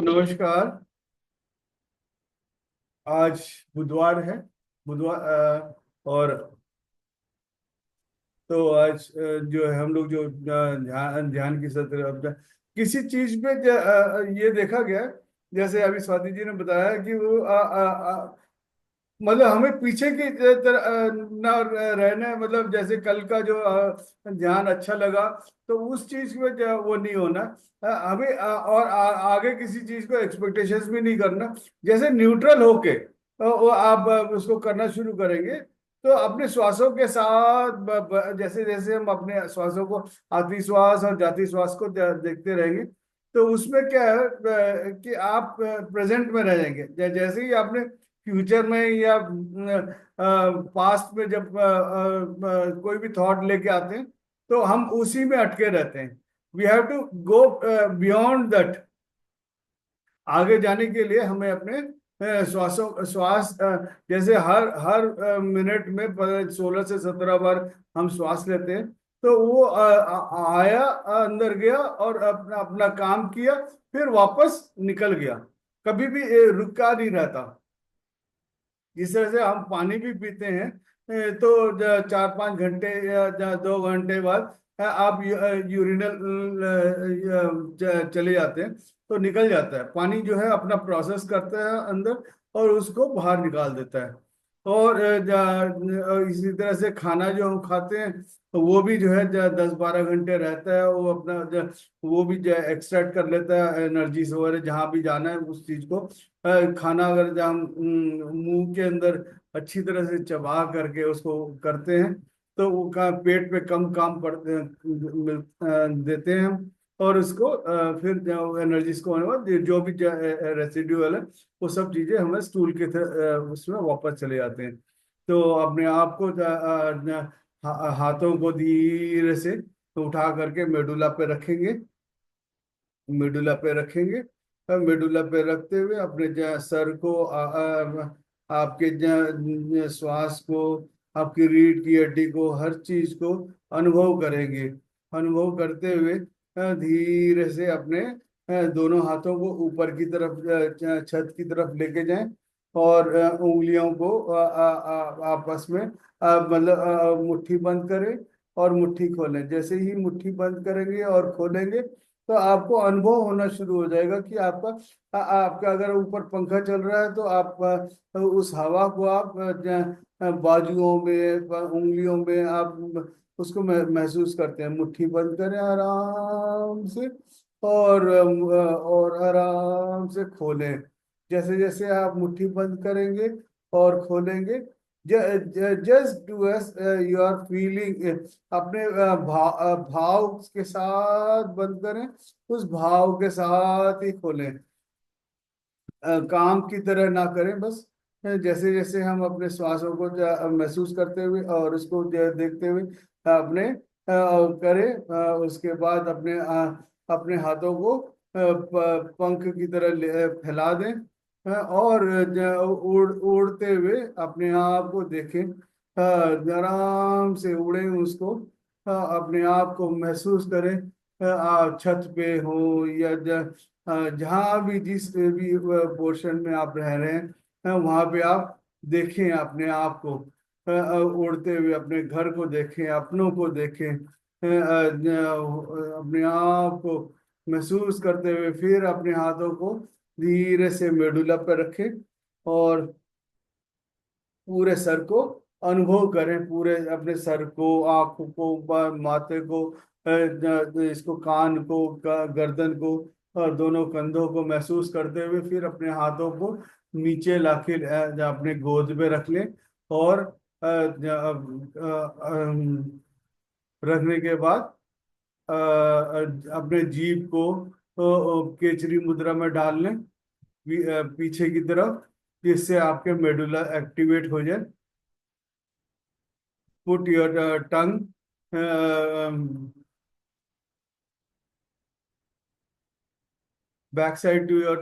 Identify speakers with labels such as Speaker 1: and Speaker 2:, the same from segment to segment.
Speaker 1: नमस्कार। आज बुधवार है। बुधवार और तो आज जो है हम लोग जो ध्यान ध्यान की सत्र किसी चीज पे ये देखा गया। जैसे अभी स्वाति जी ने बताया कि वो मतलब हमें पीछे की तरह ना रहना है। मतलब जैसे कल का जो ध्यान अच्छा लगा तो उस चीज में वो नहीं होना। हमें और आगे किसी चीज को एक्सपेक्टेशंस भी नहीं करना। जैसे न्यूट्रल होके वो आप उसको करना शुरू करेंगे तो अपने श्वासों के साथ जैसे जैसे हम अपने श्वासों को आती श्वास और जाती श्वास को देखते रहेंगे तो उसमें क्या है कि आप प्रेजेंट में रह जाएंगे। जैसे ही आपने फ्यूचर में या पास्ट में जब कोई भी थॉट लेके आते हैं तो हम उसी में अटके रहते हैं। We have to go beyond that. आगे जाने के लिए हमें अपने श्वास जैसे हर हर मिनट में 16 से 17 बार हम श्वास लेते हैं। तो वो आया, अंदर गया और अपना अपना काम किया, फिर वापस निकल गया। कभी भी रुका नहीं रहता। जिस तरह से हम पानी भी पीते हैं तो 4-5 घंटे या 2 घंटे बाद आप यूरिनल चले जाते हैं तो निकल जाता है। पानी जो है अपना प्रोसेस करता है अंदर और उसको बाहर निकाल देता है। और इसी तरह से खाना जो हम खाते हैं तो वो भी जो है 10-12 घंटे रहता है। वो अपना वो भी जो एक्सट्रैक्ट कर लेता है एनर्जी वगैरह जहाँ भी जाना है उस चीज को। खाना अगर जब हम मुंह के अंदर अच्छी तरह से चबा करके उसको करते हैं तो वो का पेट पे कम काम पड़ते देते हैं हम। और उसको फिर एनर्जीज को होने बाद जो भी रेसिड्यूअल है वो सब चीजें हमें स्टूल के उसमें वापस चले जाते हैं। तो अपने आप को हाथों को धीरे से उठा करके मेडुला पे रखेंगे। मेडुला पे रखेंगे। मेडुला पे रखते हुए अपने सर को आपके श्वास को, आपकी रीढ़ की हड्डी को, हर चीज को अनुभव करेंगे। अनुभव करते हुए धीरे से अपने दोनों हाथों को ऊपर की तरफ छत की तरफ लेके जाएं और उंगलियों को आपस में मतलब मुट्ठी बंद करें और मुट्ठी खोलें। जैसे ही मुट्ठी बंद करेंगे और खोलेंगे तो आपको अनुभव होना शुरू हो जाएगा कि आपका अगर ऊपर पंखा चल रहा है तो आप उस हवा को आप बाजुओं में, उंगलियों में आप उसको महसूस करते हैं। मुट्ठी बंद करें आराम से और आराम से खोलें। जैसे जैसे आप मुट्ठी बंद करेंगे और खोलेंगे just do as you are feeling. अपने भाव के साथ बंद करें, उस भाव के साथ ही खोलें। काम की तरह ना करें। बस जैसे जैसे हम अपने श्वासों को महसूस करते हुए और उसको देखते हुए अपने करें। उसके बाद अपने अपने हाथों को पंख की तरह फैला दें। और उड़ते हुए अपने आप को देखें। आराम से उड़ें उसको। अपने आप को महसूस करें। छत पे हो या जहाँ भी जिस भी पोर्शन में आप रह रहे हैं वहां पे आप देखें अपने आप को। उड़ते हुए अपने घर को देखें, अपनों को देखें। अपने आप को महसूस करते हुए फिर अपने हाथों को धीरे से मेडुला पर रखें और पूरे सर को अनुभव करें। पूरे अपने सर को, आंखों को, माथे को, इसको कान को, गर्दन को और दोनों कंधों को महसूस करते हुए फिर अपने हाथों को नीचे लाके अपने गोद में रख लें। और रखने के बाद अपने जीभ को केचरी मुद्रा में डाल लें पीछे की तरफ, जिससे आपके मेडुला एक्टिवेट हो जाए। Put your tongue back side to your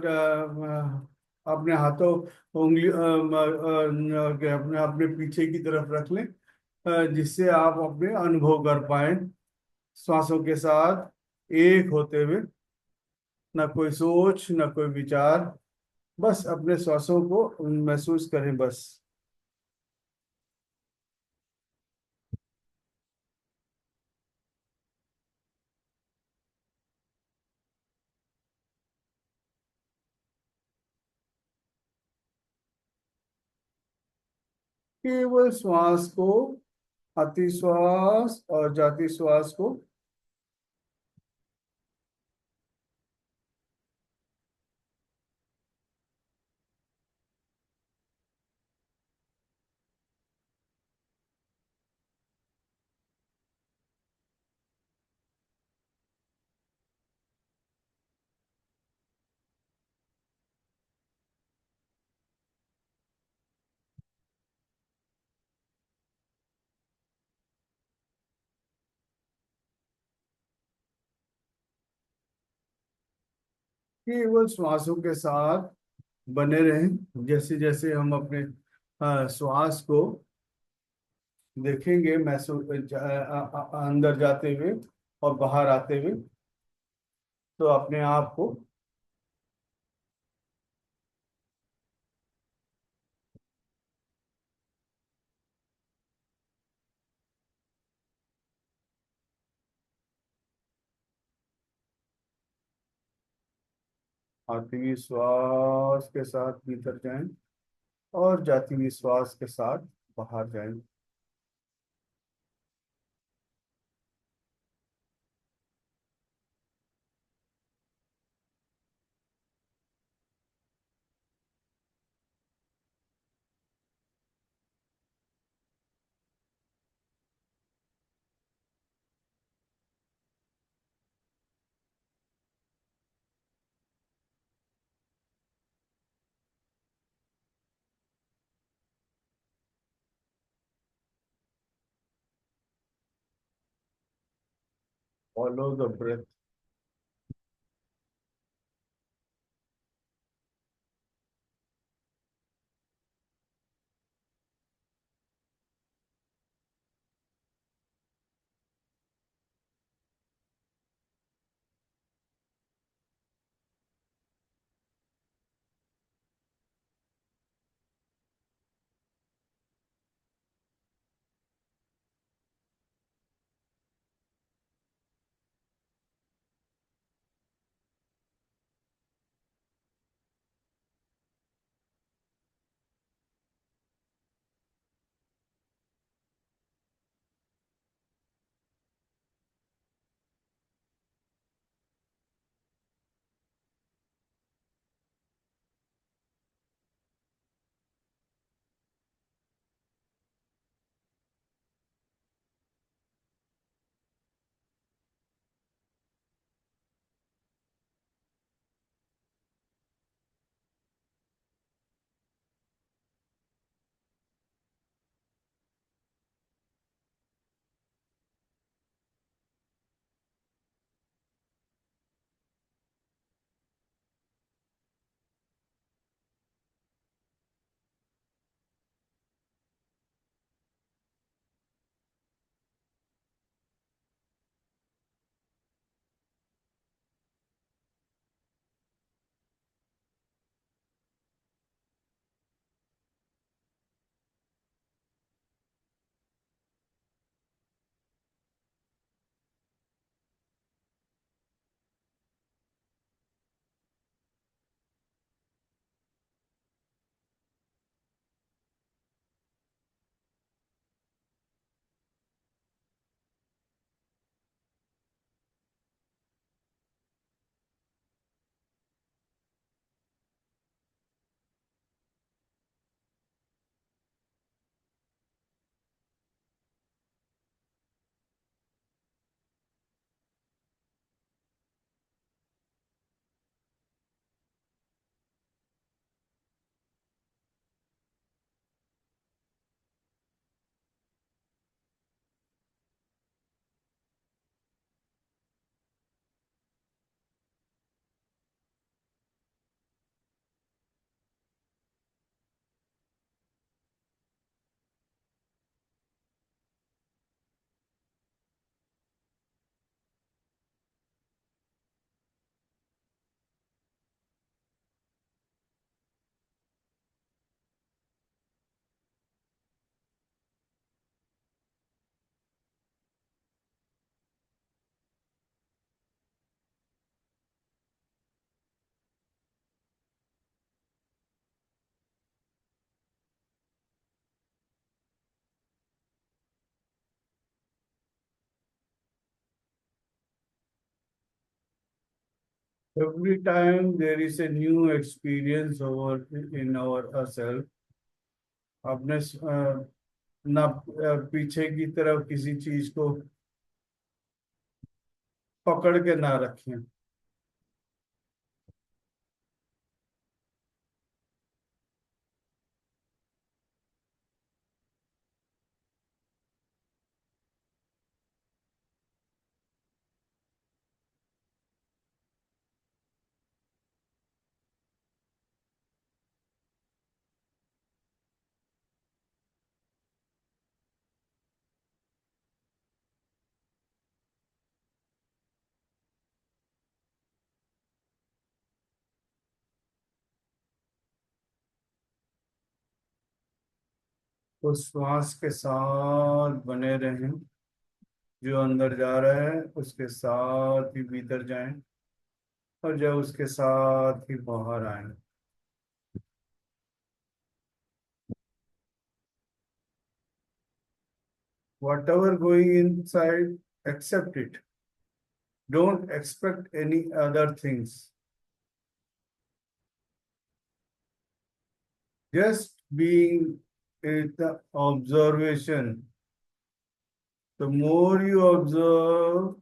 Speaker 1: अपने हाथों उंगली अपने अपने पीछे की तरफ रख लें जिससे आप अपने अनुभव कर पाए। श्वासों के साथ एक होते हुए, ना कोई सोच ना कोई विचार, बस अपने श्वासों को महसूस करें बस। केवल श्वास को, आती श्वास और जाती श्वास को। केवल श्वासों के साथ बने रहें। जैसे जैसे हम अपने श्वास को देखेंगे महसूस अंदर जाते हुए और बाहर आते हुए, तो अपने आप को आती हुई श्वास के साथ भीतर जाएं और जाती हुई श्वास के साथ बाहर जाएं। Follow the breath. Every time there is a new experience over in our ourselves, अपने ना पीछे की तरफ किसी चीज को पकड़ के ना रखें। उस श्वास के साथ बने रहें, जो अंदर जा रहा है उसके साथ ही भीतर जाएं, और जब उसके साथ ही बाहर आए। Whatever going inside, accept it. Don't expect any other things. Just being in the observation. The more you observe,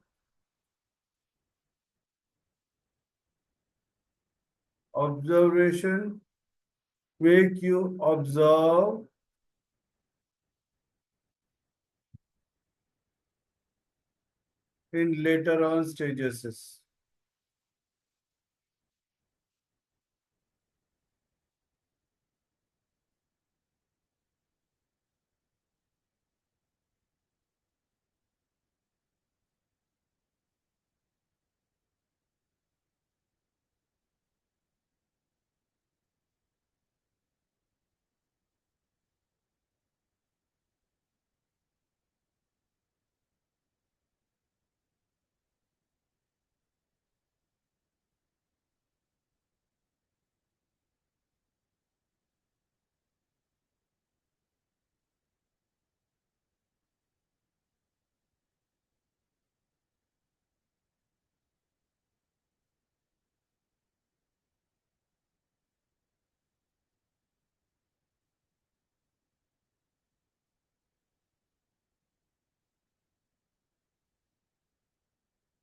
Speaker 1: observation make you observe in later on stages.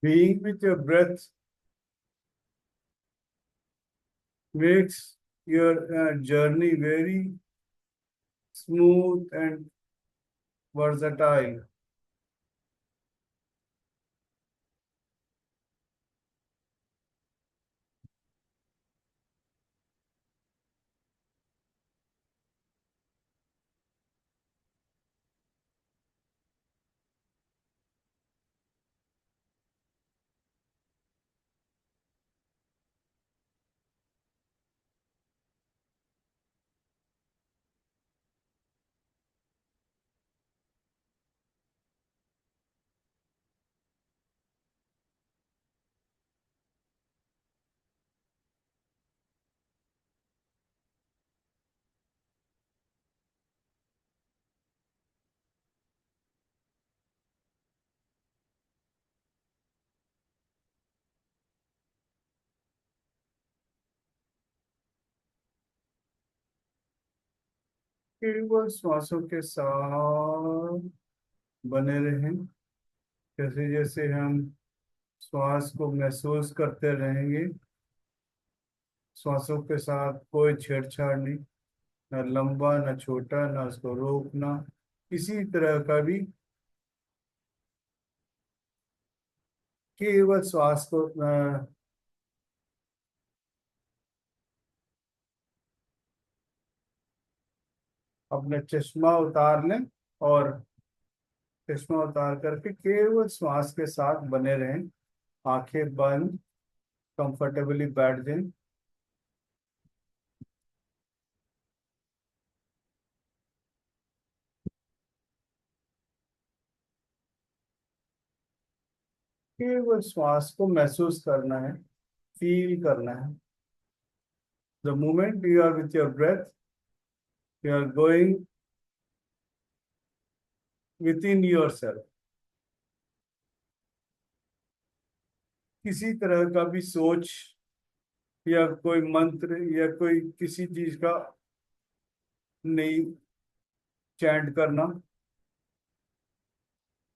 Speaker 1: Being with your breath makes your journey very smooth and versatile. केवल श्वासों के साथ बने रहें। जैसे जैसे हम श्वास को महसूस करते रहेंगे, श्वासों के साथ कोई छेड़छाड़ नहीं, न लंबा न छोटा, न उसको रोकना, किसी तरह का भी। केवल श्वास को अपने चश्मा उतार लें, और चश्मा उतार करके केवल श्वास के साथ बने रहें। आंखें बंद, कंफर्टेबली बैठ जाएं। केवल श्वास को महसूस करना है, फील करना है। The moment you are with your breath, you are going within yourself. किसी तरह का भी सोच या कोई मंत्र या कोई किसी चीज का नहीं चैंट करना,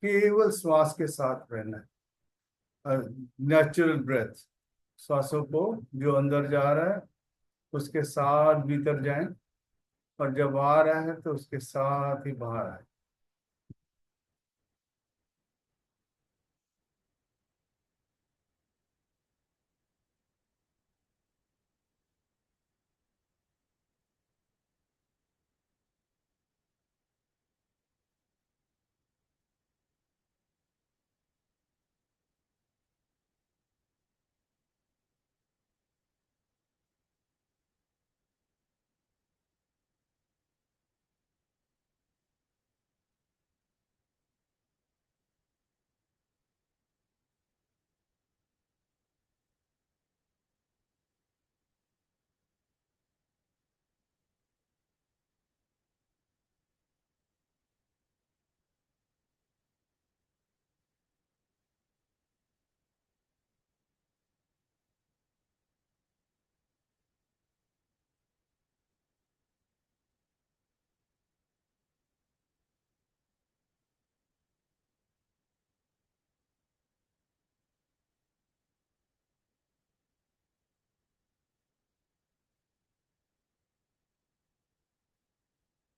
Speaker 1: केवल श्वास के साथ रहना है, नेचुरल ब्रेथ। श्वासों को जो अंदर जा रहा है उसके साथ भीतर जाएं, और जब आ रहा है तो उसके साथ ही बाहर आए।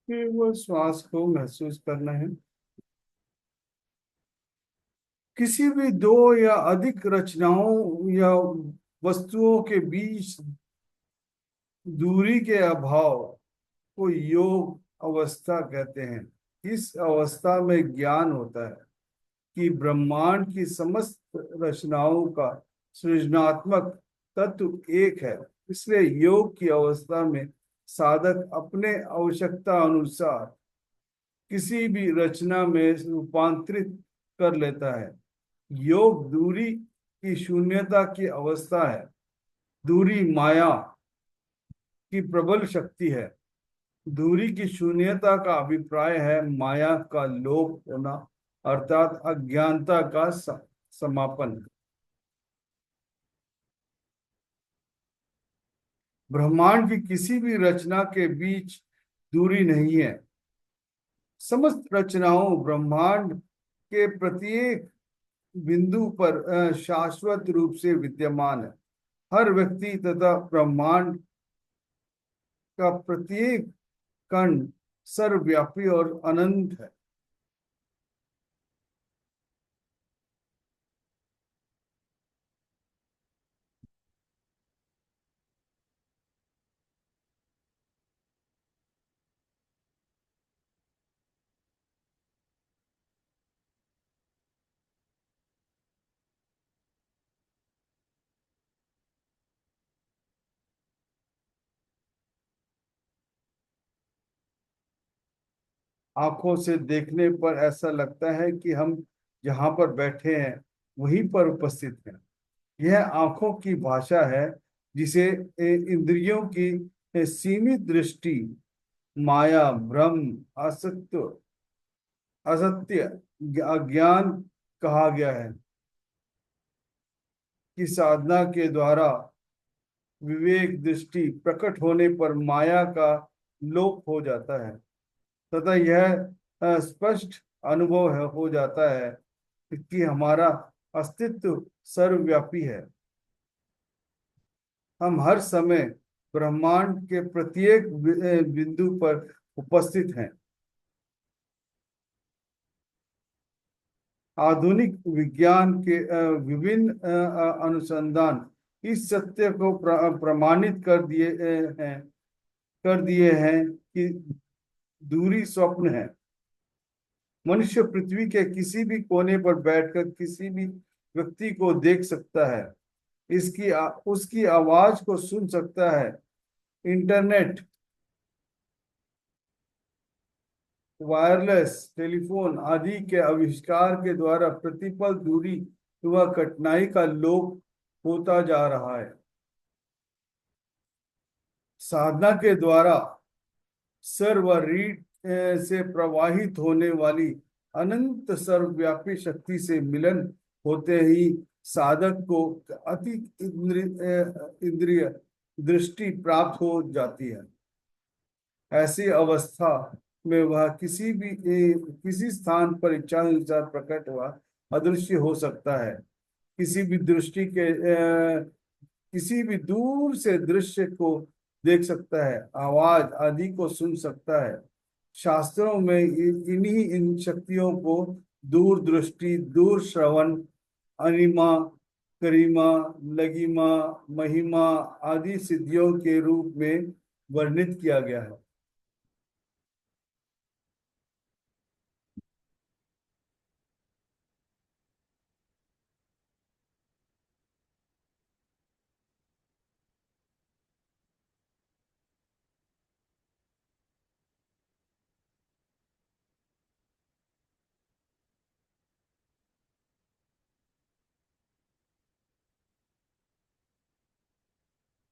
Speaker 1: केवल श्वास को महसूस करना है। किसी भी दो या अधिक रचनाओं या वस्तुओं के बीच दूरी के अभाव को योग अवस्था कहते हैं। इस अवस्था में ज्ञान होता है कि ब्रह्मांड की समस्त रचनाओं का सृजनात्मक तत्व एक है। इसलिए योग की अवस्था में साधक अपने आवश्यकता अनुसार किसी भी रचना में रूपांतरित कर लेता है। योग दूरी की शून्यता की अवस्था है। दूरी माया की प्रबल शक्ति है। दूरी की शून्यता का अभिप्राय है माया का लोप होना, अर्थात अज्ञानता का समापन। ब्रह्मांड की किसी भी रचना के बीच दूरी नहीं है। समस्त रचनाओं ब्रह्मांड के प्रत्येक बिंदु पर शाश्वत रूप से विद्यमान है। हर व्यक्ति तथा ब्रह्मांड का प्रत्येक कण सर्वव्यापी और अनंत है। आंखों से देखने पर ऐसा लगता है कि हम जहां पर बैठे हैं वहीं पर उपस्थित हैं। यह आंखों की भाषा है, जिसे इंद्रियों की सीमित दृष्टि, माया, भ्रम, असत्य असत्य अज्ञान कहा गया है। कि साधना के द्वारा विवेक दृष्टि प्रकट होने पर माया का लोप हो जाता है तथा यह स्पष्ट अनुभव हो जाता है कि हमारा अस्तित्व सर्वव्यापी है। हम हर समय ब्रह्मांड के प्रत्येक बिंदु पर उपस्थित हैं। आधुनिक विज्ञान के विभिन्न अनुसंधान इस सत्य को प्रमाणित कर दिए हैं कि दूरी स्वप्न है। मनुष्य पृथ्वी के किसी भी कोने पर बैठकर किसी भी व्यक्ति को देख सकता है, उसकी आवाज को सुन सकता है। इंटरनेट, वायरलेस टेलीफोन आदि के आविष्कार के द्वारा प्रतिपल दूरी व कठिनाई का लोप होता जा रहा है। साधना के द्वारा सर व रीढ़ से प्रवाहित होने वाली अनंत सर्वव्यापी शक्ति से मिलन होते ही साधक को अति इंद्रिय दृष्टि प्राप्त हो जाती है। ऐसी अवस्था में वह किसी स्थान पर इच्छा अनुसार प्रकट हुआ अदृश्य हो सकता है। किसी भी दृष्टि के किसी भी दूर से दृश्य को देख सकता है, आवाज आदि को सुन सकता है। शास्त्रों में इन्हीं इन शक्तियों को दूर दृष्टि, दूर श्रवण, अनिमा, करीमा, लगिमा, महिमा आदि सिद्धियों के रूप में वर्णित किया गया है।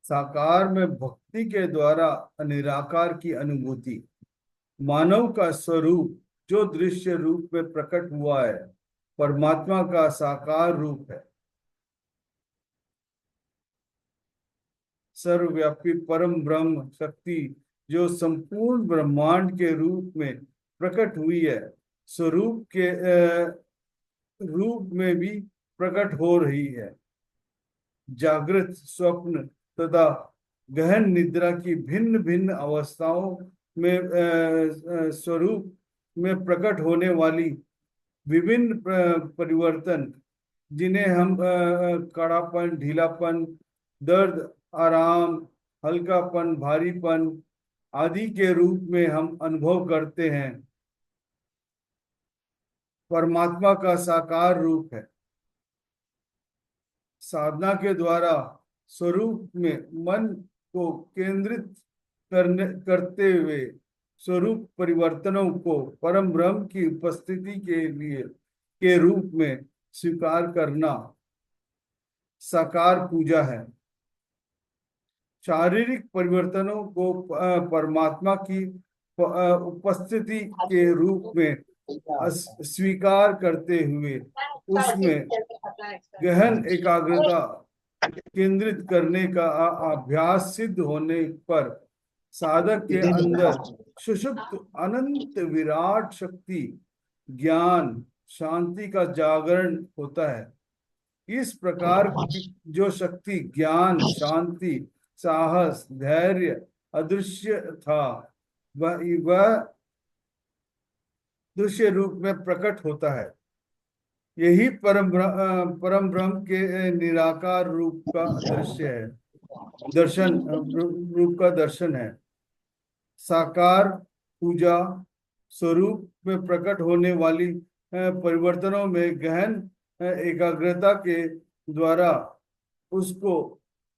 Speaker 1: साकार में भक्ति के द्वारा निराकार की अनुभूति, मानव का स्वरूप जो दृश्य रूप में प्रकट हुआ है परमात्मा का साकार रूप है। सर्वव्यापी परम ब्रह्म शक्ति जो संपूर्ण ब्रह्मांड के रूप में प्रकट हुई है, स्वरूप के रूप में भी प्रकट हो रही है। जागृत, स्वप्न तथा गहन निद्रा की भिन्न भिन्न अवस्थाओं में स्वरूप में प्रकट होने वाली विभिन्न परिवर्तन, जिन्हें हम कड़ापन, ढीलापन, दर्द, आराम, हल्कापन, भारीपन आदि के रूप में हम अनुभव करते हैं, परमात्मा का साकार रूप है। साधना के द्वारा स्वरूप में मन को केंद्रित करते हुए स्वरूप परिवर्तनों को परम ब्रह्म की उपस्थिति के रूप में स्वीकार करना साकार पूजा है। शारीरिक परिवर्तनों को परमात्मा की उपस्थिति के रूप में स्वीकार करते हुए उसमें गहन एकाग्रता केंद्रित करने का अभ्यास सिद्ध होने पर साधक के अंदर सुषुप्त अनंत विराट शक्ति, ज्ञान, शांति का जागरण होता है। इस प्रकार की जो शक्ति, ज्ञान, शांति, साहस, धैर्य अदृश्य था, वह दृश्य रूप में प्रकट होता है। यही परम ब्रह्म के निराकार रूप का दृश्य है, दर्शन रूप का दर्शन है। साकार पूजा स्वरूप में प्रकट होने वाली परिवर्तनों में गहन एकाग्रता के द्वारा उसको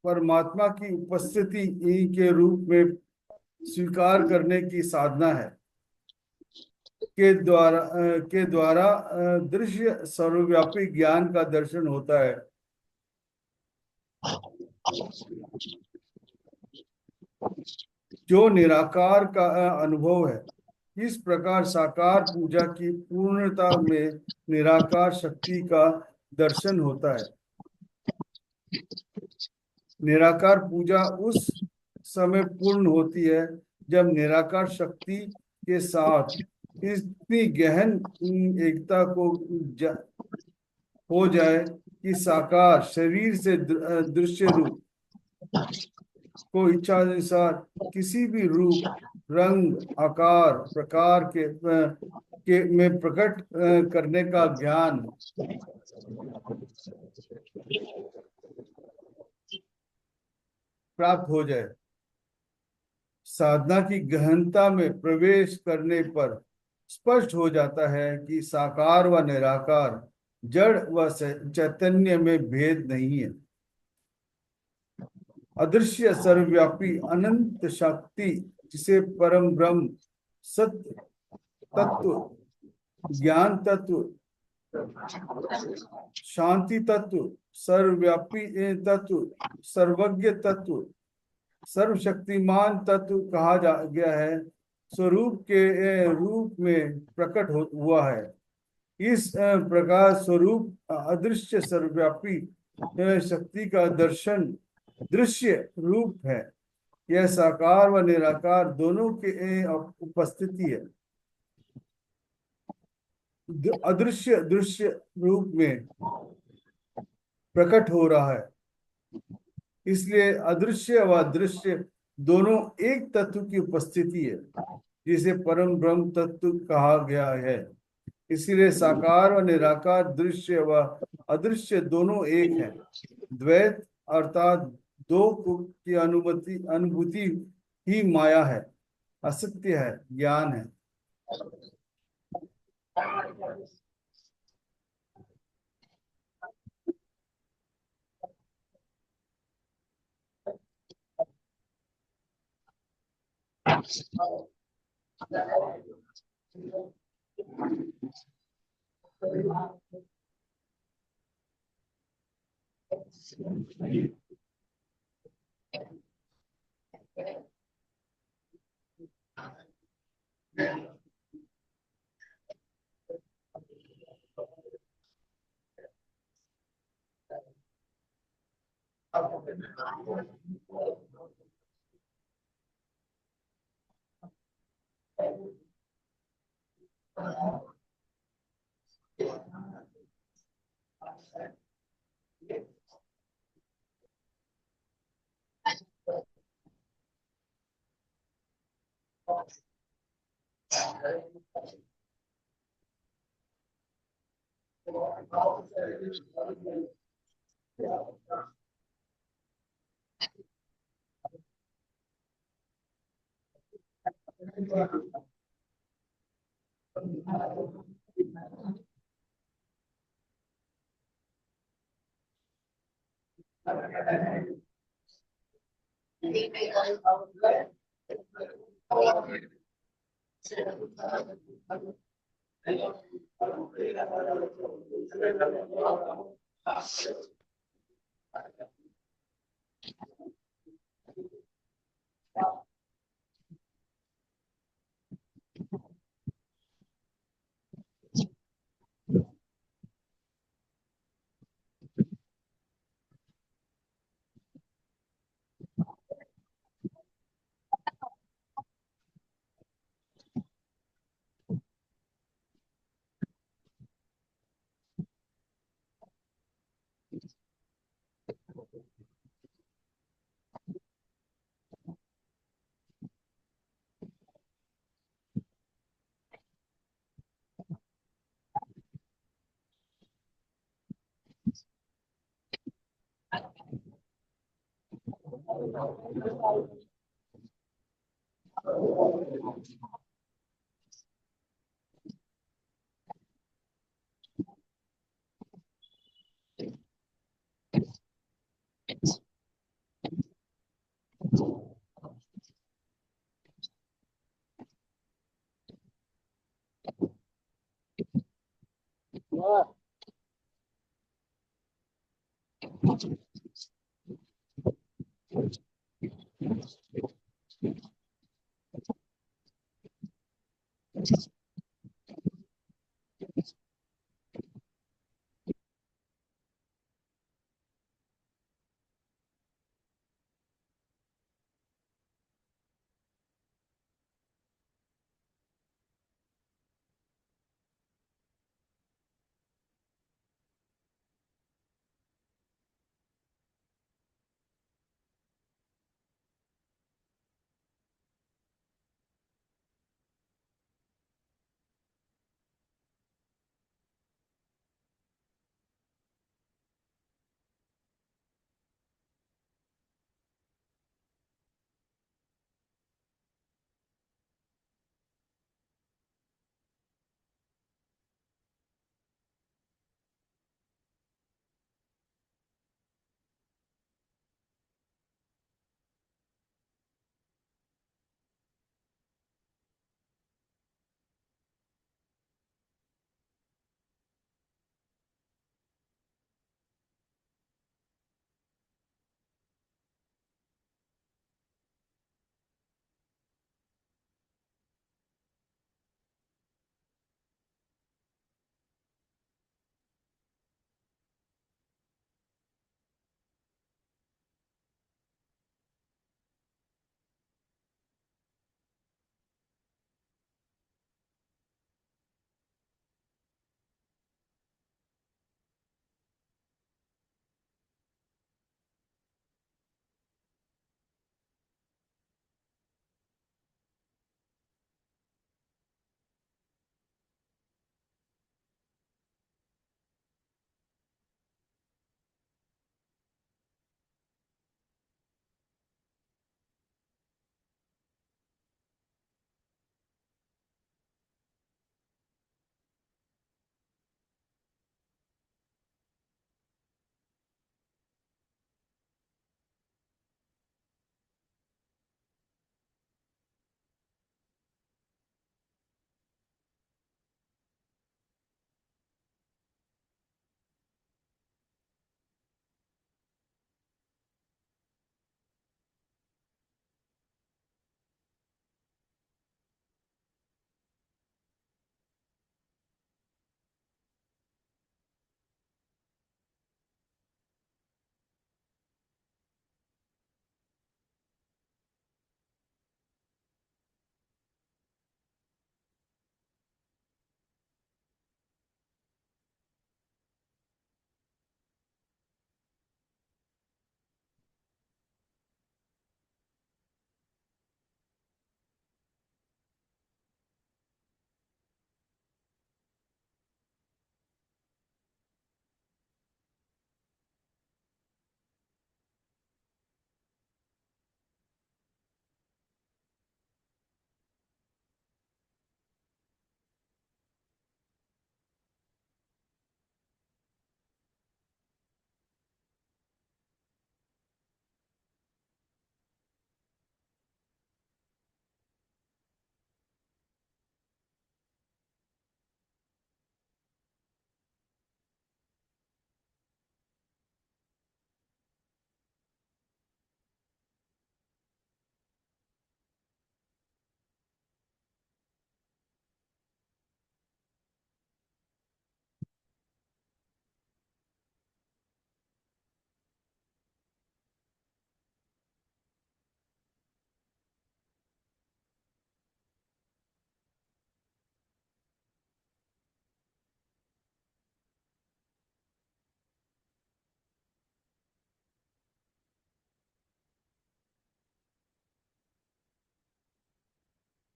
Speaker 1: परमात्मा की उपस्थिति के रूप में स्वीकार करने की साधना है। के द्वारा दृश्य सर्वव्यापी ज्ञान का दर्शन होता है। जो निराकार का अनुभव है। इस प्रकार साकार पूजा की पूर्णता में निराकार शक्ति का दर्शन होता है। निराकार पूजा उस समय पूर्ण होती है जब निराकार शक्ति के साथ इतनी गहन एकता को हो जाए कि साकार शरीर से दृश्य रूप को इच्छा अनुसार किसी भी रूप, रंग, आकार, प्रकार के में प्रकट करने का ज्ञान प्राप्त हो जाए। साधना की गहनता में प्रवेश करने पर स्पष्ट हो जाता है कि साकार व निराकार, जड़ व चैतन्य में भेद नहीं है। अदृश्य सर्वव्यापी अनंत शक्ति, जिसे परम ब्रह्म, सत्य तत्व, ज्ञान तत्व, शांति तत्व, सर्वव्यापी तत्व, सर्वज्ञ तत्व, सर्वशक्तिमान तत्व कहा गया है, स्वरूप के रूप में प्रकट हुआ है। इस प्रकाश स्वरूप अदृश्य सर्वव्यापी शक्ति का दर्शन दृश्य रूप है। यह साकार व निराकार दोनों के उपस्थिति है। अदृश्य दृश्य रूप में प्रकट हो रहा है, इसलिए अदृश्य व दृश्य दोनों एक तत्व की उपस्थिति है, जिसे परम ब्रह्म तत्व कहा गया है। इसीलिए साकार व निराकार दृश्य व अदृश्य दोनों एक हैं। द्वैत अर्थात दो की अनुमति अनुभूति ही माया है, असत्य है, ज्ञान है।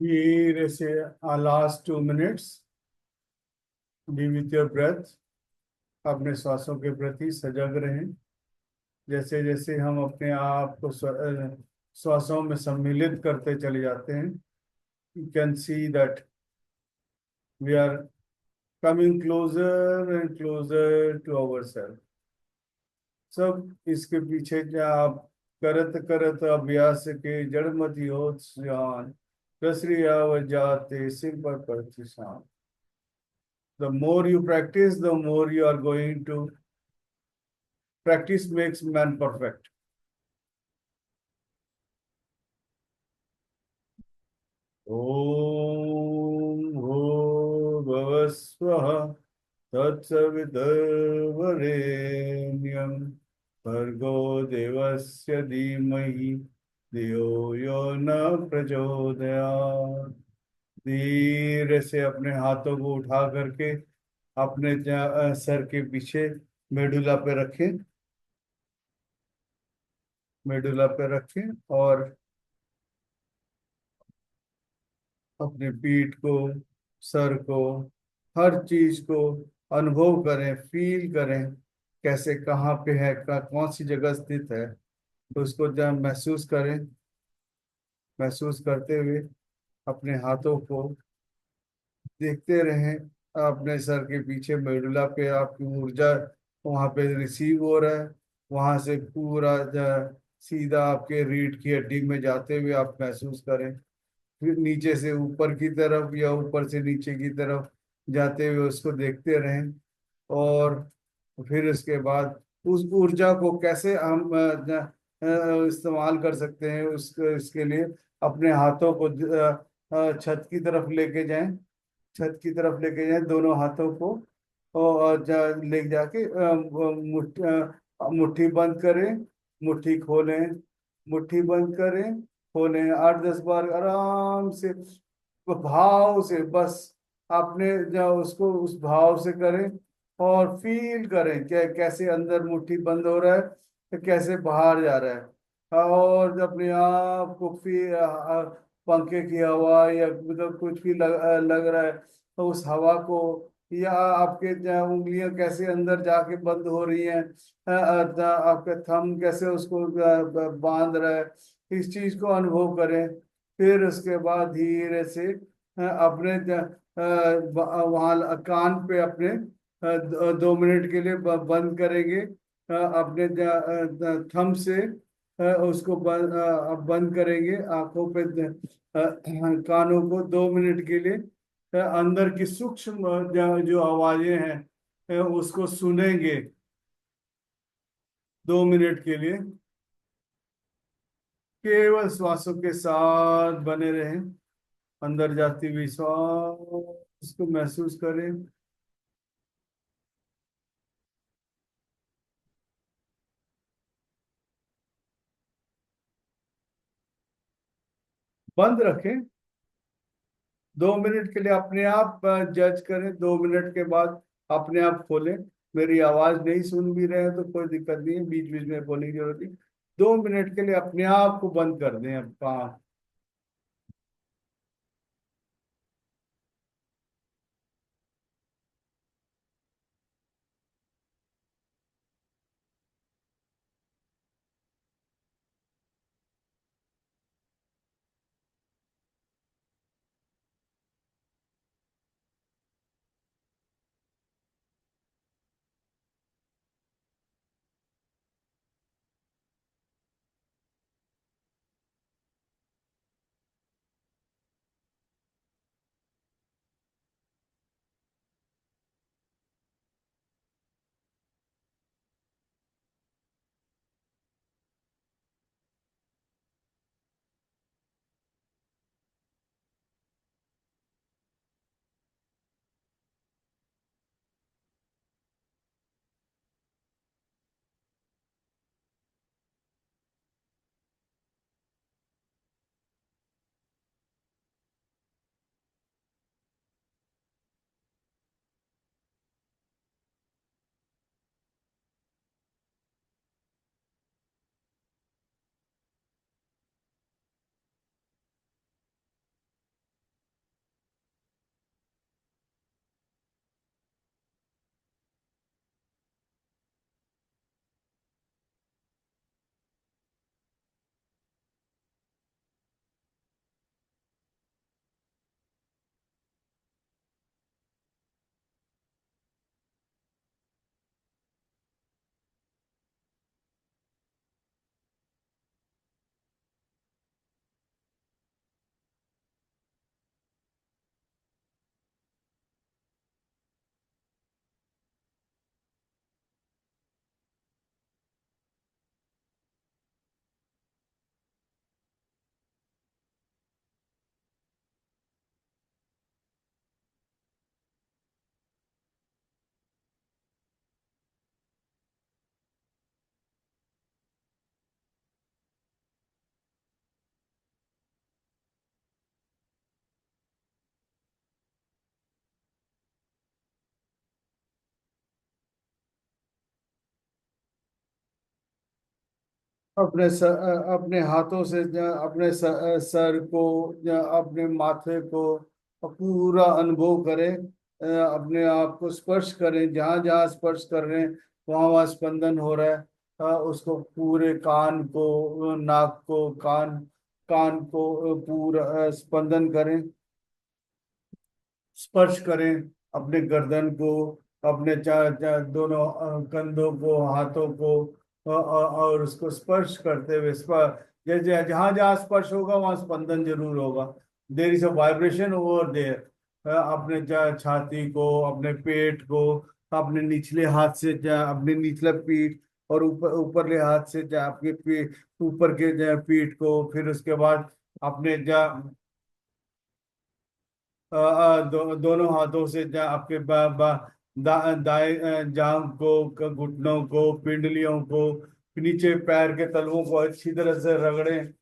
Speaker 1: धीरे से last 2 minutes be with your breath. अपने श्वासों के प्रति सजग रहें। जैसे जैसे हम अपने आप को श्वासों में सम्मिलित करते चले जाते हैं, you can see that we are coming closer and closer to our self. सब इसके पीछे क्या आप करत करत अभ्यास के जड़मति हो ज्ञान रसरिया जाते सिर पर प्रतिशान। The more you practice, the more you are going to practice makes man perfect. ओम भूर्भुवः स्वः तत्सवितुर्वरेण्यं भर्गो देवस्य धीमहि धियो यो न प्रचोदयात्। धीरे से अपने हाथों को उठा करके अपने सर के पीछे मेडुला पे रखें। मेडुला पे रखें और अपने पीठ को, सर को, हर चीज को अनुभव करें, फील करें कैसे कहाँ पे है, कौन सी जगह स्थित है, तो उसको जब महसूस करें। महसूस करते हुए अपने हाथों को देखते रहें। अपने सर के पीछे मेडुला पे आपकी ऊर्जा वहां पे रिसीव हो रहा है। वहां से पूरा सीधा आपके रीढ़ की हड्डी में जाते हुए आप महसूस करें। फिर नीचे से ऊपर की तरफ या ऊपर से नीचे की तरफ जाते हुए उसको देखते रहें। और फिर उसके बाद उस ऊर्जा को कैसे हम इस्तेमाल कर सकते हैं, उस इसके लिए अपने हाथों को छत की तरफ लेके जाएं। छत की तरफ लेके जाएं दोनों हाथों को। और ले जाके मुट्ठी बंद करें, मुट्ठी खोलें, मुट्ठी बंद करें, खोलें 8-10 बार आराम से भाव से। बस आपने जो उसको उस भाव से करें और फील करें क्या कैसे अंदर मुट्ठी बंद हो रहा है तो कैसे बाहर जा रहा है। और अपने आप को फिर पंखे की हवा या मतलब कुछ भी लग रहा है तो उस हवा को, या आपके उंगलियां कैसे अंदर जाके बंद हो रही हैं, आपका थंब कैसे उसको बांध रहा है, इस चीज को अनुभव करें। फिर उसके बाद धीरे से अपने वहाँ कान पे अपने 2 मिनट के लिए बंद करेंगे। अपने थंब से उसको बंद करेंगे आंखों पे, कानों को 2 मिनट के लिए अंदर की सूक्ष्म जो आवाजें हैं उसको सुनेंगे 2 मिनट के लिए। केवल श्वासों के साथ बने रहें। अंदर जाती हुई श्वास को महसूस करें। बंद रखें 2 मिनट के लिए। अपने आप जज करें 2 मिनट के बाद अपने आप खोलें। मेरी आवाज नहीं सुन भी रहे हैं तो कोई दिक्कत नहीं है, बीच बीच में खोलने की जरूरत नहीं। 2 मिनट के लिए अपने आप को बंद कर दें अब काम। अपने हाथों से अपने सर को अपने माथे को पूरा अनुभव करें। अपने आप को स्पर्श करें, जहां जहां स्पर्श कर रहे हैं वहां वहां स्पंदन हो रहा है। उसको पूरे कान को, नाक को, कान कान को पूरा स्पंदन करें, स्पर्श करें अपने गर्दन को, अपने दोनों कंधों को, हाथों को, और उसको स्पर्श करते हुए जैसे जहां जहां स्पर्श होगा वहां स्पंदन जरूर होगा। There is a vibration over there. अपने छाती को, अपने पेट को, अपने निचले हाथ से अपने निचले पीठ, और ऊपर ऊपरले हाथ से आपके ऊपर के पीठ को, फिर उसके बाद अपने दोनों हाथों से आपके दाएं जांघ को, घुटनों को, पिंडलियों को, नीचे पैर के तलवों को अच्छी तरह से रगड़ें,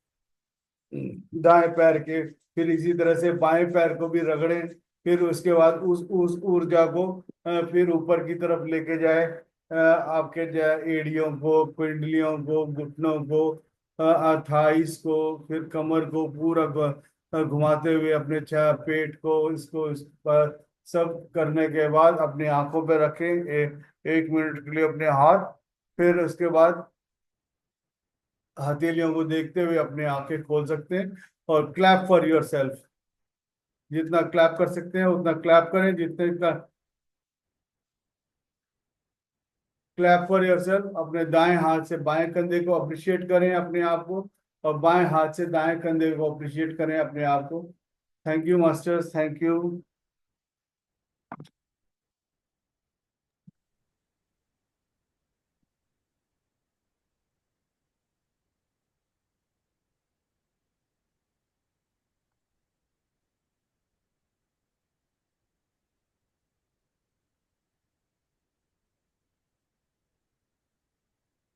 Speaker 1: दाएं पैर के। फिर इसी तरह से बाएं पैर को भी रगड़ें। फिर उसके बाद उस ऊर्जा को फिर ऊपर की तरफ लेके जाए, आपके एड़ियों को, पिंडलियों को, घुटनों को, थाइस को, फिर कमर को पूरा घुमाते हुए अपने पेट को, इसको इस पर सब करने के बाद अपनी आंखों पे रखें 1 मिनट के लिए अपने हाथ। फिर उसके बाद हथेलियों को देखते हुए अपनी आंखें खोल सकते हैं, और क्लैप फॉर योर सेल्फ। जितना क्लैप कर सकते हैं उतना क्लैप करें, जितने का क्लैप फॉर योर सेल्फ। अपने दाएं हाथ से बाएं कंधे को अप्रिशिएट करें अपने आप को, और बाएं हाथ से दाएं कंधे को अप्रिशिएट करें अपने आप को। Thank you masters, thank you.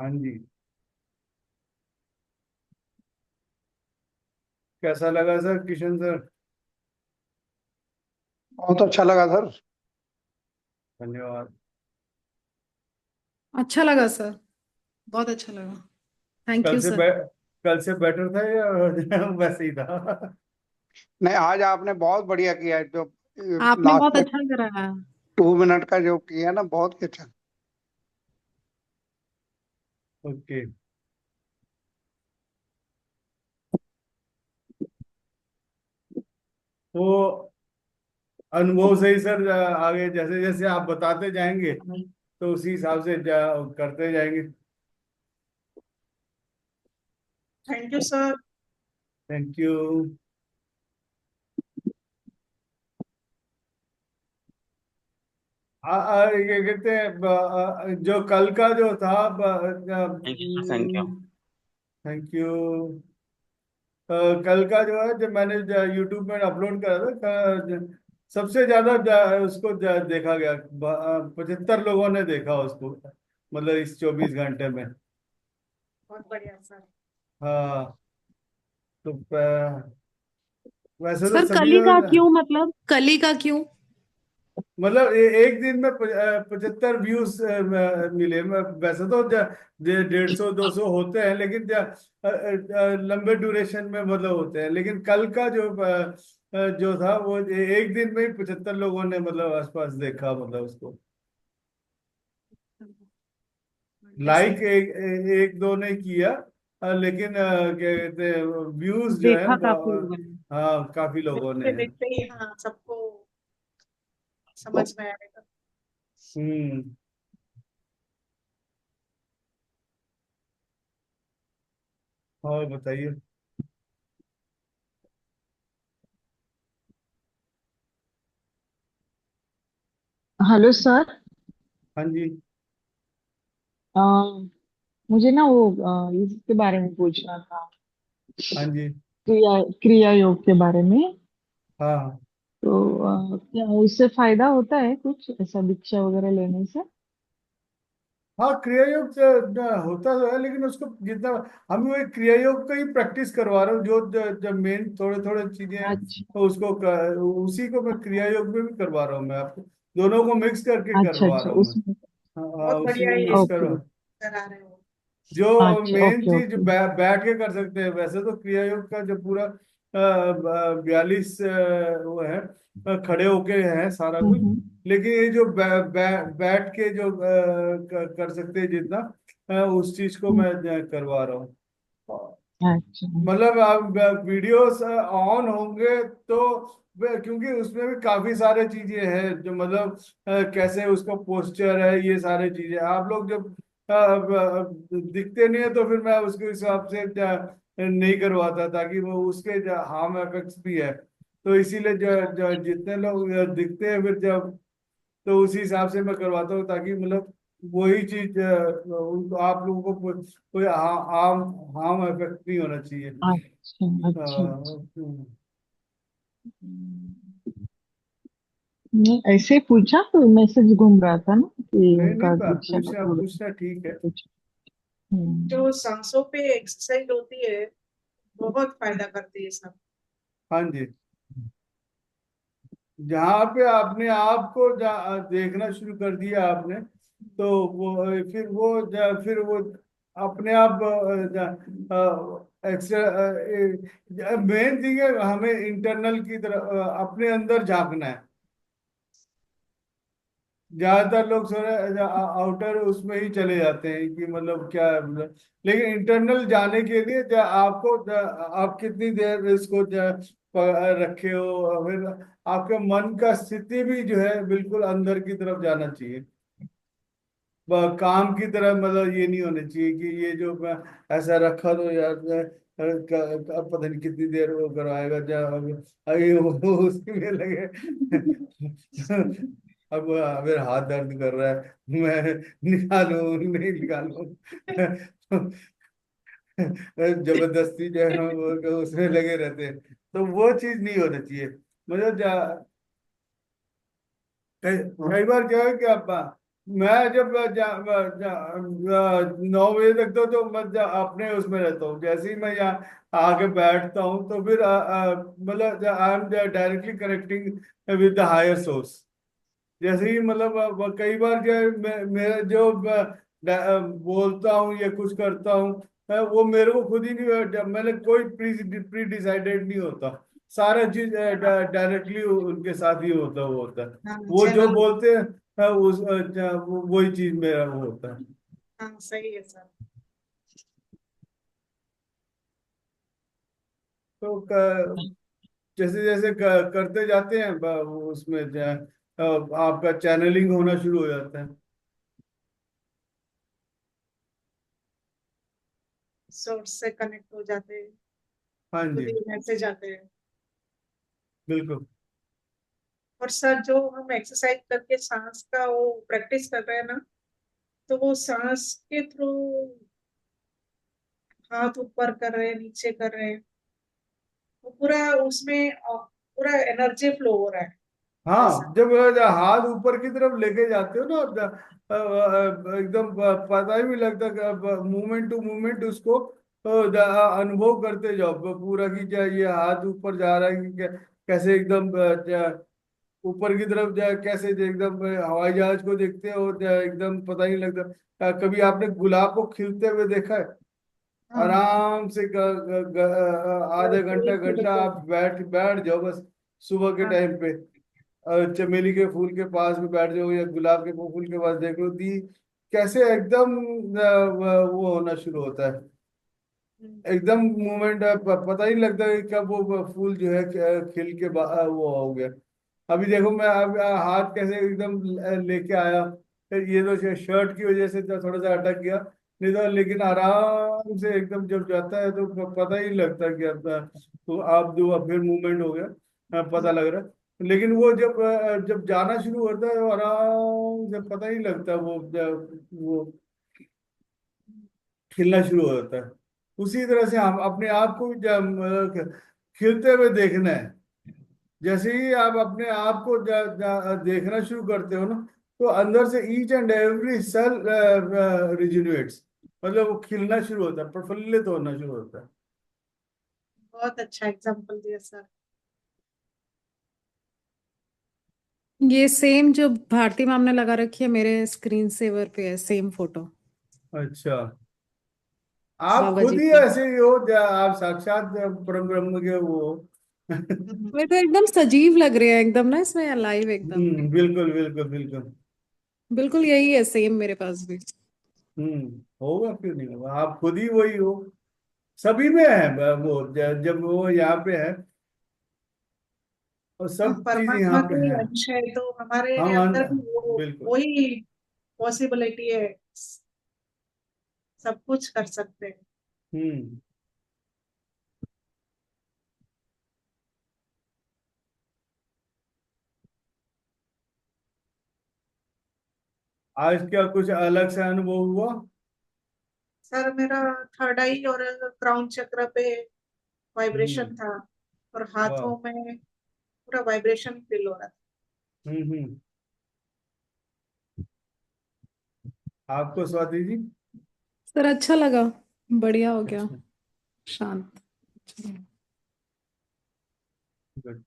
Speaker 1: हाँ जी। कैसा लगा सर, किशन सर?
Speaker 2: बहुत अच्छा लगा सर।
Speaker 1: धन्यवाद।
Speaker 3: अच्छा लगा सर, बहुत अच्छा लगा। थैंक
Speaker 1: कल
Speaker 3: यू
Speaker 1: से
Speaker 3: सर।
Speaker 1: कल से बेटर था या वैसे ही था?
Speaker 2: नहीं, आज आपने बहुत बढ़िया किया है, जो
Speaker 3: आपने बहुत
Speaker 2: लास्ट में
Speaker 3: अच्छा कराया।
Speaker 2: 2 मिनट का जो किया ना, बहुत ही अच्छा।
Speaker 1: ओके। तो अनुभव से ही सर, आगे जैसे जैसे आप बताते जाएंगे तो उसी हिसाब से करते जाएंगे।
Speaker 4: Thank you sir.
Speaker 1: Thank you. ये कहते हैं जो कल का जो था,
Speaker 5: thank you sir, thank you.
Speaker 1: Thank you. कल का जो है, जब मैंने यूट्यूब में अपलोड करा था, सबसे ज्यादा उसको देखा गया, 75 लोगों ने देखा उसको, मतलब इस 24 घंटे में।
Speaker 4: बहुत बढ़िया सर।
Speaker 1: हाँ। तो वैसे तो
Speaker 3: सर
Speaker 1: सभी
Speaker 3: कली का
Speaker 1: जगह,
Speaker 3: क्यों, मतलब कली का क्यों?
Speaker 1: मतलब एक दिन में 75 व्यूज मिले। वैसे तो 150 200 होते हैं, लेकिन लंबे ड्यूरेशन में मतलब होते हैं, लेकिन कल का जो था वो एक दिन में ही 75 लोगों ने मतलब आसपास देखा, मतलब उसको।
Speaker 4: बढ़िया
Speaker 1: लाइक
Speaker 4: सर।
Speaker 1: एक दो ने किया, लेकिन क्या कहते हैं, व्यूज जो है
Speaker 3: देखा काफी लोगों ने।
Speaker 1: हाँ काफी लोगों ने
Speaker 4: देखते
Speaker 1: है।
Speaker 4: देखते ही हाँ सबको समझ में आएगा।
Speaker 1: हम्म। और बताइए।
Speaker 6: Hello sir.
Speaker 1: हाँ जी।
Speaker 6: अ, मुझे ना वो इसके बारे में पूछना था।
Speaker 1: हाँ जी।
Speaker 6: क्रिया क्रिया योग के बारे में।
Speaker 1: हाँ
Speaker 6: तो क्या उससे फायदा होता है कुछ ऐसा दीक्षा वगैरह लेने से?
Speaker 1: हाँ, क्रिया योग होता तो है, लेकिन उसको जितना हम वो क्रिया योग का ही प्रैक्टिस करवा रहा हूँ, जो मेन थोड़े थोड़े चीजें हैं,
Speaker 6: अच्छा
Speaker 1: तो उसको उसी को मैं क्रिया योग में भी करवा रहा हूँ। मैं आपको दोनों को मिक्स करके
Speaker 6: अच्छा
Speaker 1: करवा
Speaker 6: अच्छा
Speaker 1: रहा हूँ मैं।
Speaker 6: उसमें।
Speaker 1: हाँ,
Speaker 4: बहुत
Speaker 1: उसी
Speaker 4: बढ़िया
Speaker 1: में
Speaker 4: ये
Speaker 1: मिक्स
Speaker 6: ओके।
Speaker 1: करवा।
Speaker 4: करा रहे हो।
Speaker 1: जो
Speaker 6: अच्छा,
Speaker 1: मेन
Speaker 6: ओके
Speaker 1: चीज
Speaker 6: ओके।
Speaker 1: बैठ के कर सकते हैं। वैसे तो क्रिया योग का जो पूरा 42 वो है, खड़े होके है सारा कुछ।
Speaker 6: हम्म।
Speaker 1: लेकिन ये जो बैठ के जो कर सकते हैं जितना, उस चीज को
Speaker 6: हम्म,
Speaker 1: मैं करवा रहा हूँ।
Speaker 6: अच्छा।
Speaker 1: मतलब आप वीडियोस ऑन होंगे तो क्योंकि उसमें भी काफी सारे चीजें हैं जो मतलब कैसे उसका पोस्चर है, ये सारे चीजें आप लोग जब दिखते नहीं है तो फिर मैं उसके हिसाब से नहीं करवाता, ताकि वो उसके हार्म इफेक्ट्स भी है। तो इसीलिए जितने लोग दिखते हैं फिर जब, तो उसी हिसाब से मैं करवाता हूँ, ताकि मतलब वही चीज उनको आप लोगों को कोई हार्म हार्म इफेक्ट नहीं होना चाहिए।
Speaker 6: अच्छा अच्छा अच्छा।
Speaker 1: हाँ,
Speaker 6: नहीं, ऐसे पूछा तो मैसेज घूम रहा था ना कि
Speaker 1: नहीं नहीं,
Speaker 6: उनका दीक्षा का
Speaker 1: पूछना
Speaker 6: पूरा
Speaker 1: पूछना ठीक है।
Speaker 6: कुछ। हम्म।
Speaker 4: जो सांसों पे एक्सरसाइज होती है बहुत फायदा करती है सब।
Speaker 1: हाँ जी, जहाँ पे आपने आपको देखना शुरू कर दिया आपने, तो वो फिर वो फिर वो अपने आप एक्स्ट्रा मेन थिंग है, हमें इंटरनल की तरफ अपने अंदर झांकना है। ज्यादातर लोग आउटर उसमें ही चले जाते हैं कि मतलब क्या है मतलब। लेकिन इंटरनल जाने के लिए आपको आप कितनी देर इसको रखे हो, फिर आपके मन का स्थिति भी जो है बिल्कुल अंदर की तरफ जाना चाहिए। काम की तरह मतलब ये नहीं होना चाहिए कि ये जो मैं ऐसा रखा तो यार अब पता नहीं कितनी देर वो करवाएगा, अभी वो उसी में लगे। अब मेरा हाथ दर्द कर रहा है, मैं निकालूं नहीं निकालूं। जबरदस्ती जो है वो उसमें लगे रहते हैं। तो वो चीज नहीं होना चाहिए। मतलब कई बार क्या है कि आप, मैं जब 9 बजे तक तो मैं अपने उसमें रहता हूँ। जैसे ही मैं यहाँ आके बैठता हूँ तो फिर मतलब I am directly connecting with the higher source. जैसे ही मतलब कई बार जो है मेरा जो बोलता हूँ या कुछ करता हूँ, वो मेरे को खुद ही नहीं, मैंने कोई प्री डिसाइडेड नहीं होता। सारा चीज डायरेक्टली उनके साथ ही होता है।
Speaker 4: हाँ
Speaker 1: वो जो
Speaker 4: चैनल।
Speaker 1: बोलते हैं वही चीज मेरा वो होता है।
Speaker 4: हाँ सही है सर।
Speaker 1: तो जैसे जैसे करते जाते हैं उसमें आपका चैनलिंग होना शुरू हो जाता है।
Speaker 4: सोर्स से कनेक्ट हो जाते हैं,
Speaker 1: हाँ
Speaker 4: खुद
Speaker 1: जी,
Speaker 4: ही मैसेज आते हैं।
Speaker 1: बिल्कुल।
Speaker 4: और सर जो हम एक्सरसाइज करके सांस का वो प्रैक्टिस कर रहे हैं ना, तो वो सांस के थ्रू हाथ ऊपर कर रहे हैं नीचे कर रहे हैं, वो पूरा उसमें पूरा एनर्जी फ्लो हो रहा है ऐसा।
Speaker 1: हाँ, जब हाथ ऊपर की तरफ लेके जाते हो ना आप, एकदम पता ही नहीं लगता, मूवमेंट टू मूवमेंट उसको अनुभव करते जाओ पूरा की क्या ये हाथ ऊपर जा रहा है कि कैसे एकदम ऊपर की तरफ कैसे एकदम हवाई जहाज को देखते हो एकदम पता ही नहीं लगता। कभी आपने गुलाब को खिलते हुए देखा है?
Speaker 4: हाँ हाँ।
Speaker 1: आराम से
Speaker 4: वो
Speaker 1: आधा घंटा
Speaker 4: एक
Speaker 1: घंटा
Speaker 4: मिनट।
Speaker 1: आप बैठ बैठ जाओ बस, सुबह के
Speaker 4: हाँ
Speaker 1: टाइम पे चमेली के फूल के पास में बैठ जाओ या गुलाब के फूल के पास देख लो दी कैसे एकदम वो होना शुरू होता है।
Speaker 4: हम्म,
Speaker 1: एकदम मूवमेंट है, पता ही नहीं लगता कि कब वो फूल जो है खिल के वो हो गया। अभी देखो मैं अब हाथ कैसे एकदम लेके आया, फिर ये तो शर्ट की वजह से थोड़ा सा अटक गया, नहीं तो लेकिन आराम से एकदम जब जाता है तो पता ही नहीं लगता कि अब तो आप दो फिर मूवमेंट हो गया, पता लग रहा है। लेकिन वो जब जाना शुरू होता है तो आराम से पता ही नहीं लगता, वो खिलना शुरू हो जाता है। उसी तरह से हम अपने आप को भी जब खिलते हुए देखना है। जैसे ही आप अपने आप को देखना शुरू करते हो ना, तो अंदर से ईच एंड एवरी सेल रिजुनेट्स, मतलब वो खिलना शुरू होता है, प्रफुल्लित होना शुरू होता है।
Speaker 4: बहुत अच्छा एग्जांपल दिया सर।
Speaker 3: ये सेम जो भारती मैम ने लगा रखी है मेरे स्क्रीन सेवर पे है, सेम फोटो।
Speaker 1: अच्छा, आप
Speaker 3: बाबा
Speaker 1: खुद
Speaker 3: जी
Speaker 1: ही
Speaker 3: की।
Speaker 1: ऐसे ही हो, आप साक्षात परम ब्रह्म के वो हो।
Speaker 3: वे तो एकदम सजीव लग रहे हैं एकदम ना, इसमें अलाइव एकदम।
Speaker 1: बिल्कुल बिल्कुल बिल्कुल।
Speaker 3: बिल्कुल यही है सेम मेरे पास भी।
Speaker 1: होगा, क्यों नहीं होगा, आप खुद ही वही हो। सभी में है वो, जब वो यहाँ पे है और
Speaker 4: हम
Speaker 1: सब चीज यहाँ
Speaker 4: परमात्मा
Speaker 1: पे
Speaker 4: के ही
Speaker 1: है।
Speaker 4: अंश है, तो हमारे
Speaker 1: हम
Speaker 4: अंदर भी वो
Speaker 1: बिल्कुल।
Speaker 4: वही पॉसिबिलिटी है, सब कुछ कर सकते हैं।
Speaker 1: हम्म। आज क्या कुछ अलग से अनुभव हुआ?
Speaker 4: सर मेरा थर्ड आई और क्राउन चक्र पे
Speaker 1: हम्म।
Speaker 4: वाइब्रेशन था, और
Speaker 1: वाह।
Speaker 4: हाथों में पूरा वाइब्रेशन फील हो रहा था।
Speaker 1: हम्म। आपको स्वाति जी?
Speaker 3: सर अच्छा लगा, बढ़िया हो गया,
Speaker 1: अच्छा।
Speaker 3: शांत।
Speaker 1: गुड।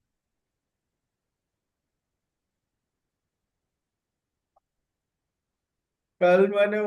Speaker 1: कल मैंने